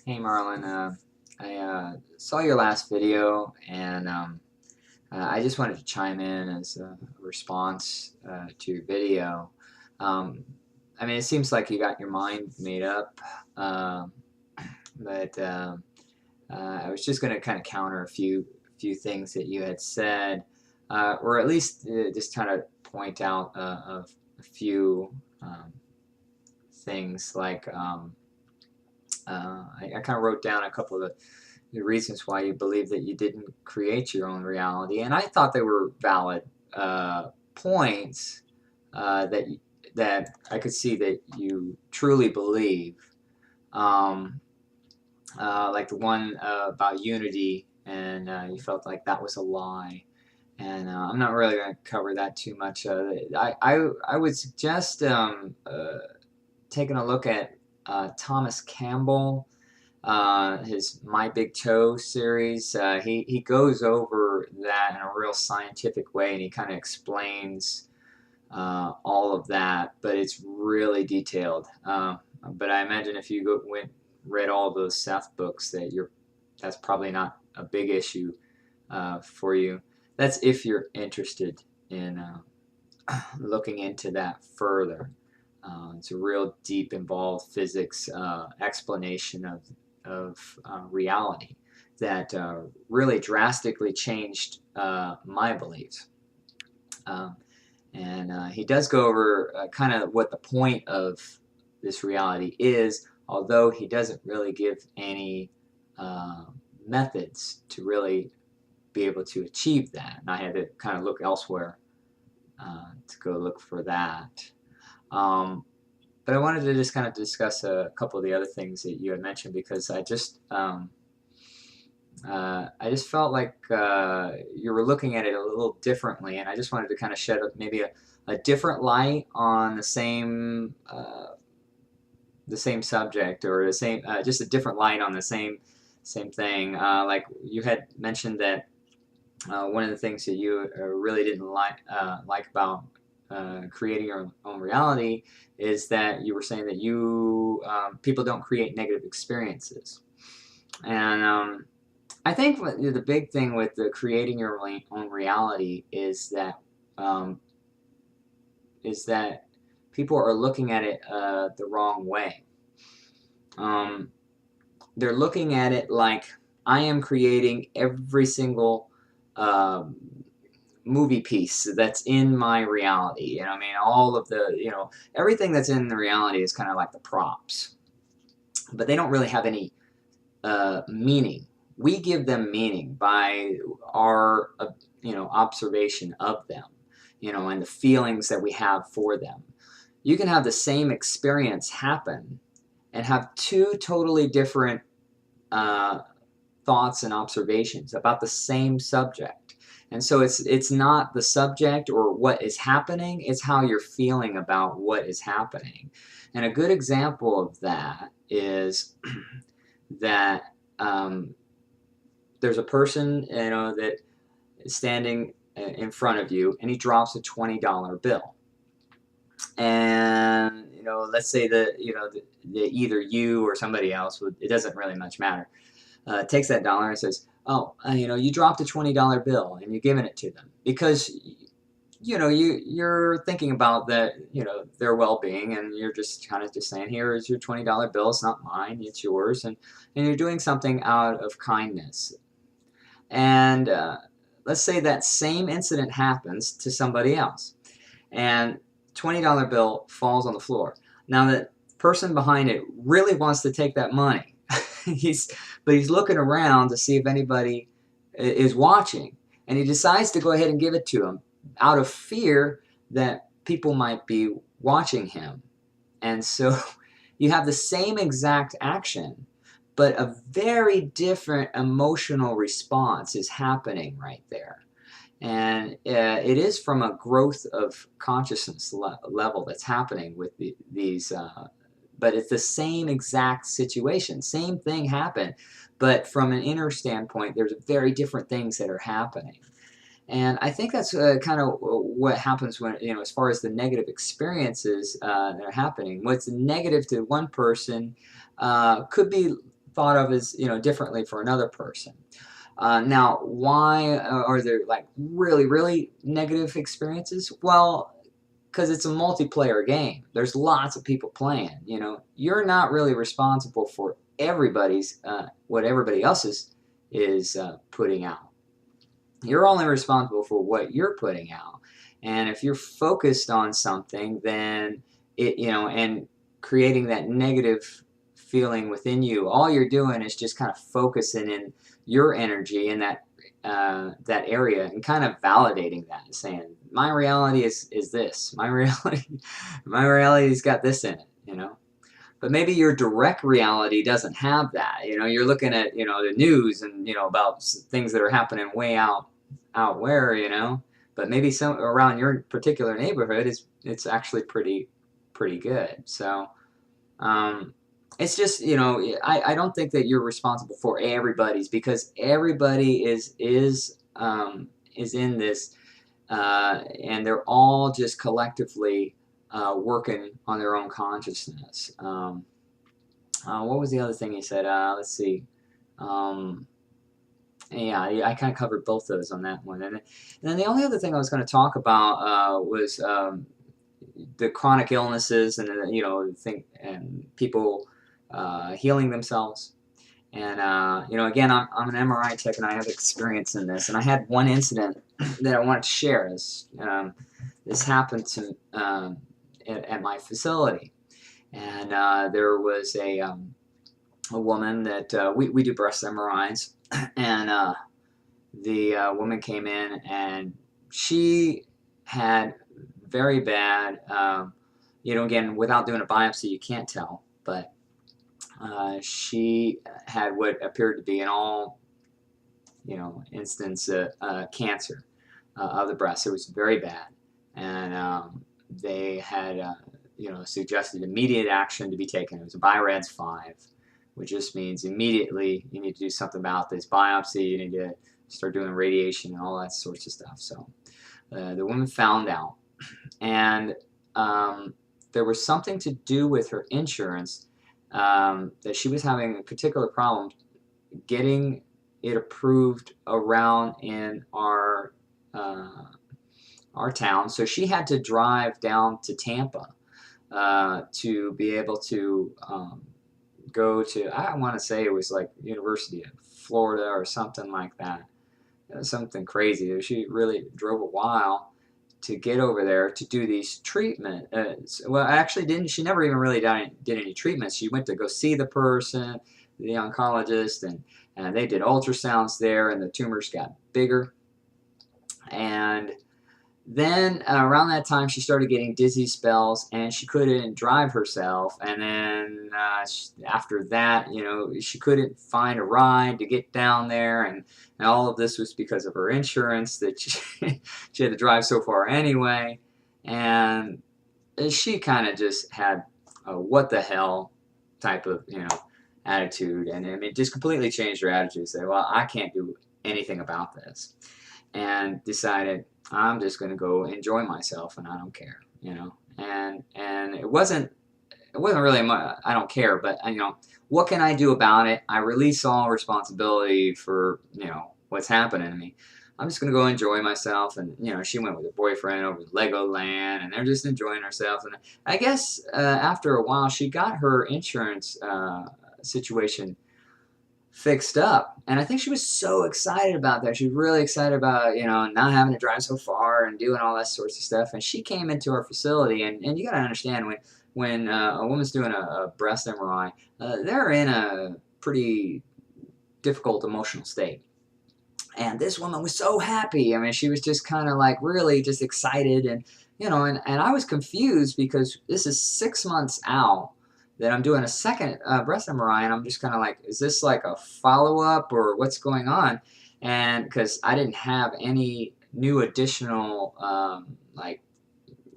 Hey Marlon, I saw your last video and I just wanted to chime in as a response to your video. Um, I mean, it seems like you got your mind made up, uh, but I was just going to kind of counter a few things that you had said, or at least just kind of point out a few things like. I kind of wrote down a couple of the reasons why you believe that you didn't create your own reality, and I thought they were valid points that I could see that you truly believe. Um, like the one about unity, and you felt like that was a lie. And I'm not really going to cover that too much. I would suggest taking a look at Thomas Campbell, his My Big Toe series. He goes over that in a real scientific way, and he kind of explains all of that, but it's really detailed. But I imagine if you read all those Seth books, that's probably not a big issue for you. That's if you're interested in looking into that further. It's a real deep, involved physics explanation of reality that really drastically changed my beliefs. Um, and he does go over kind of what the point of this reality is, although he doesn't really give any methods to really be able to achieve that. And I had to kind of look elsewhere to go look for that. Um, but I wanted to just kind of discuss a couple of the other things that you had mentioned because I just felt like you were looking at it a little differently, and I just wanted to kind of shed maybe a different light on the same subject, or the same just a different light on the same thing. Like you had mentioned that one of the things that you really didn't like about creating your own reality is that you were saying that people don't create negative experiences, and I think the big thing with the creating your own reality um, is that people are looking at it the wrong way. Um, they're looking at it like I am creating every single um, movie piece that's in my reality. And I mean, all of everything that's in the reality is kind of like the props, but they don't really have any meaning. We give them meaning by our observation of them, and the feelings that we have for them. You can have the same experience happen and have two totally different uh, thoughts and observations about the same subject. And so it's not the subject or what is happening, it's how you're feeling about what is happening. And a good example of that is that there's a person that is standing in front of you, and he drops a $20 bill. And let's say that either you or somebody else it doesn't really much matter, takes that dollar and says, oh, you dropped a $20 bill, and you're giving it to them because you're thinking about that, their well-being, and you're just kind of just saying, here is your $20 bill, it's not mine, it's yours, and you're doing something out of kindness. And let's say that same incident happens to somebody else, and $20 bill falls on the floor. Now the person behind it really wants to take that money. But he's looking around to see if anybody is watching, and he decides to go ahead and give it to him out of fear that people might be watching him. And so you have the same exact action, but a very different emotional response is happening right there. And it is from a growth of consciousness level that's happening with these but it's the same exact situation. Same thing happened, but from an inner standpoint, there's very different things that are happening. And I think that's kind of what happens when, as far as the negative experiences that are happening. What's negative to one person could be thought of as, differently for another person. Now, why are there like really, really negative experiences? Well, because it's a multiplayer game. There's lots of people playing. You're not really responsible for everybody's what everybody else is putting out. You're only responsible for what you're putting out. And if you're focused on something, then and creating that negative feeling within you, all you're doing is just kind of focusing in your energy in that area and kind of validating that, saying, my reality is this. My reality's got this in it. But maybe your direct reality doesn't have that. You're looking at the news and about things that are happening way out where. But maybe some around your particular neighborhood it's actually pretty good. So it's just I don't think that you're responsible for everybody's, because everybody is in this, and they're all just collectively working on their own consciousness. What was the other thing he said? Let's see. Yeah, I kind of covered both those on that one. And then the only other thing I was going to talk about was the chronic illnesses and and people healing themselves. And again, I'm an MRI tech, and I have experience in this. And I had one incident that I wanted to share. This happened to at my facility, and there was a woman that we do breast MRIs, and the woman came in, and she had very bad, again, without doing a biopsy, you can't tell, but she had what appeared to be in all, instance cancer of the breast. It was very bad, and they had, suggested immediate action to be taken. It was a BI-RADS 5, which just means immediately you need to do something about this biopsy. You need to start doing radiation and all that sorts of stuff. So the woman found out, and there was something to do with her insurance, that she was having a particular problem getting it approved around in our town. So she had to drive down to Tampa to be able to go to, I want to say it was like University of Florida or something like that. Something crazy. She really drove a while to get over there to do these treatment. Well, actually she never even really did any treatments. She went to go see the person, the oncologist, and they did ultrasounds there, and the tumors got bigger. And then around that time, she started getting dizzy spells, and she couldn't drive herself. And then after that, she couldn't find a ride to get down there. And all of this was because of her insurance, that she had to drive so far anyway. And she kind of just had a what the hell type of, attitude. And it just completely changed her attitude. Say, well, I can't do anything about this. And decided, I'm just going to go enjoy myself, and I don't care, And it wasn't really much, I don't care, but what can I do about it? I release all responsibility for what's happening to me. I'm just going to go enjoy myself. And she went with her boyfriend over to Legoland, and they're just enjoying herself. And I guess after a while, she got her insurance situation fixed up, and I think she was so excited about that. She was really excited about not having to drive so far and doing all that sorts of stuff. And she came into our facility, and you got to understand, when a woman's doing a breast MRI, they're in a pretty difficult emotional state. And this woman was so happy. I mean, she was just kind of like really just excited, and and I was confused, because this is 6 months out that I'm doing a second breast MRI, and I'm just kind of like, is this like a follow-up, or what's going on? And because I didn't have any new additional like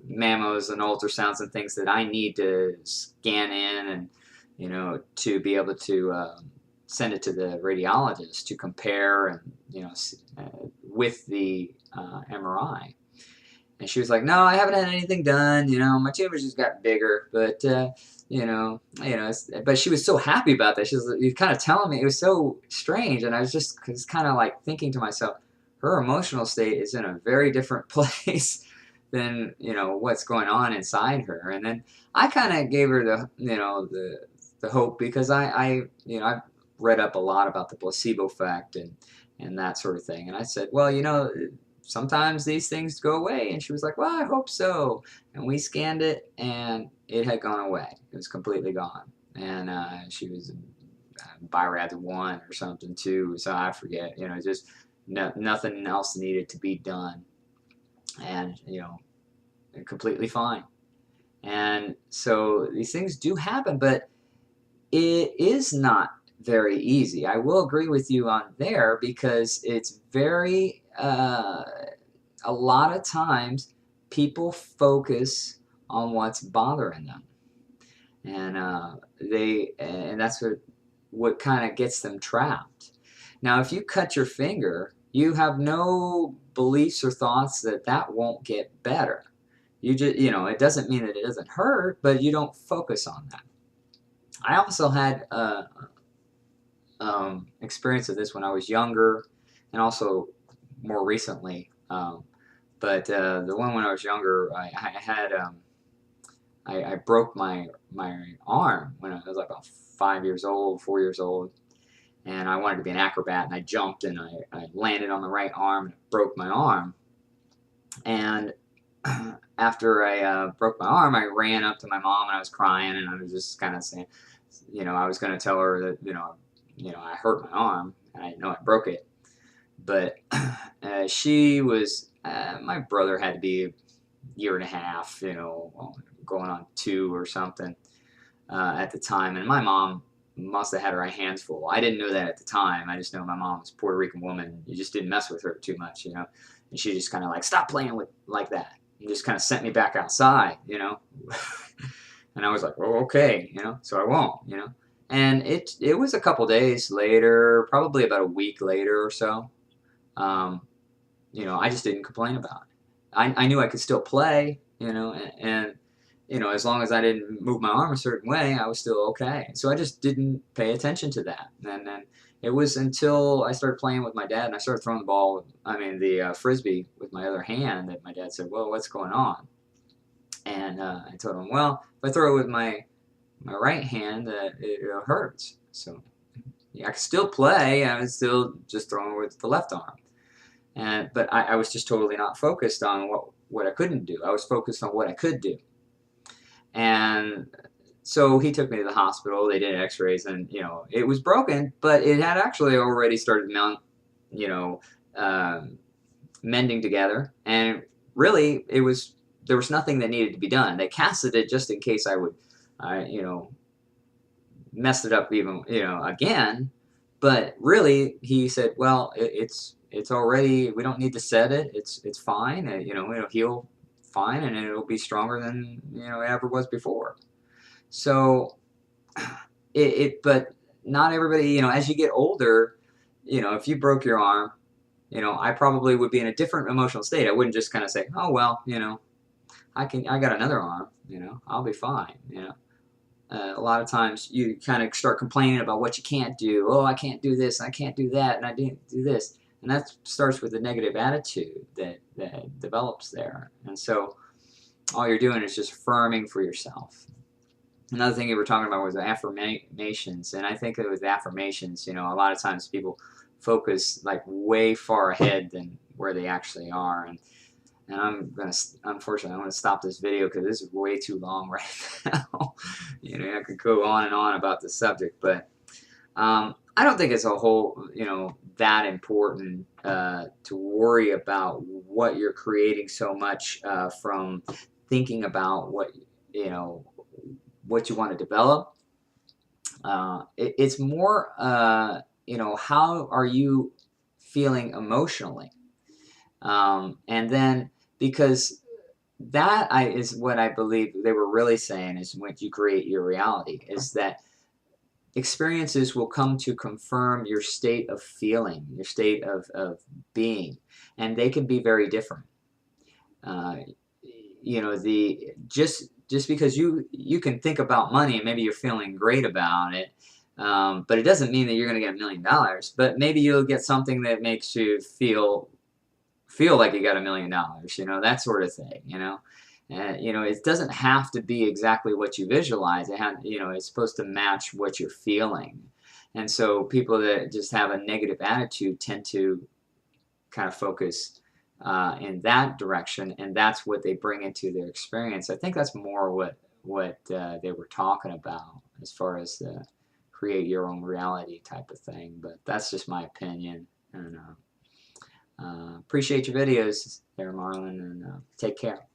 mammos and ultrasounds and things that I need to scan in, and to be able to send it to the radiologist to compare, and with the MRI. And she was like, no, I haven't had anything done. My tumors just got bigger. But but she was so happy about that. She was kind of telling me, it was so strange, and I was kind of like thinking to myself, her emotional state is in a very different place than what's going on inside her. And then I kind of gave her the hope, because I've read up a lot about the placebo effect and that sort of thing. And I said, well, sometimes these things go away. And she was like, well, I hope so. And we scanned it, and it had gone away. It was completely gone. And she was BIRAD 1 or something too. So I forget. Just nothing else needed to be done. And completely fine. And so these things do happen, but it is not very easy. I will agree with you on there, because it's very a lot of times people focus on what's bothering them, and that's what kind of gets them trapped. Now, if you cut your finger, you have no beliefs or thoughts that won't get better. You just, it doesn't mean that it doesn't hurt, but you don't focus on that. I also had experience of this when I was younger, and also more recently. But the one when I was younger, I broke my arm when I was like about 5 years old, 4 years old, and I wanted to be an acrobat, and I jumped, and I landed on the right arm and broke my arm. And after I broke my arm, I ran up to my mom, and I was crying, and I was just kind of saying, I was going to tell her that I hurt my arm, and I know I broke it. But she was, my brother had to be a year and a half, going on 2 or something at the time. And my mom must have had her hands full. I didn't know that at the time. I just know my mom was a Puerto Rican woman. You just didn't mess with her too much, And she just kind of like, stop playing with like that. And just kind of sent me back outside, And I was like, oh, okay, so I won't, And it was a couple days later, probably about a week later or so. I just didn't complain about it. I knew I could still play, and as long as I didn't move my arm a certain way, I was still okay. So I just didn't pay attention to that. And then it was until I started playing with my dad, and I started throwing the frisbee with my other hand, that my dad said, well, what's going on? And I told him, well, if I throw it with my right hand, it hurts. So I could still play. I was still just throwing with the left arm. But I was just totally not focused on what I couldn't do. I was focused on what I could do. And so he took me to the hospital. They did x-rays, and it was broken, but it had actually already started mending together. And really, there was nothing that needed to be done. They casted it just in case I would messed it up even again. But really, he said, well, it's already, we don't need to set it. It's fine. It'll heal fine, and it'll be stronger than it ever was before. So but not everybody, as you get older, if you broke your arm, I probably would be in a different emotional state. I wouldn't just kind of say, oh well, I got another arm, I'll be fine. A lot of times you kind of start complaining about what you can't do. Oh, I can't do this, and I can't do that, and I didn't do this. And that starts with a negative attitude that develops there. And so all you're doing is just affirming for yourself. Another thing you were talking about was affirmations. And I think that with affirmations, a lot of times people focus like way far ahead than where they actually are. And unfortunately, I'm going to stop this video because this is way too long right now. I could go on and on about the subject, but I don't think it's a whole, that important to worry about what you're creating so much from thinking about what you want to develop. It's more, how are you feeling emotionally? And then, because that is what I believe they were really saying, is when you create your reality, is that experiences will come to confirm your state of feeling, your state of being, and they can be very different. Just just because you can think about money and maybe you're feeling great about it, but it doesn't mean that you're going to get $1,000,000. But maybe you'll get something that makes you feel like you got $1,000,000. You know, that sort of thing. You know. You know, it doesn't have to be exactly what you visualize. You know, it's supposed to match what you're feeling. And so people that just have a negative attitude tend to kind of focus in that direction, and that's what they bring into their experience. I think that's more what they were talking about as far as the create your own reality type of thing. But that's just my opinion. And appreciate your videos there, Marlon, and take care.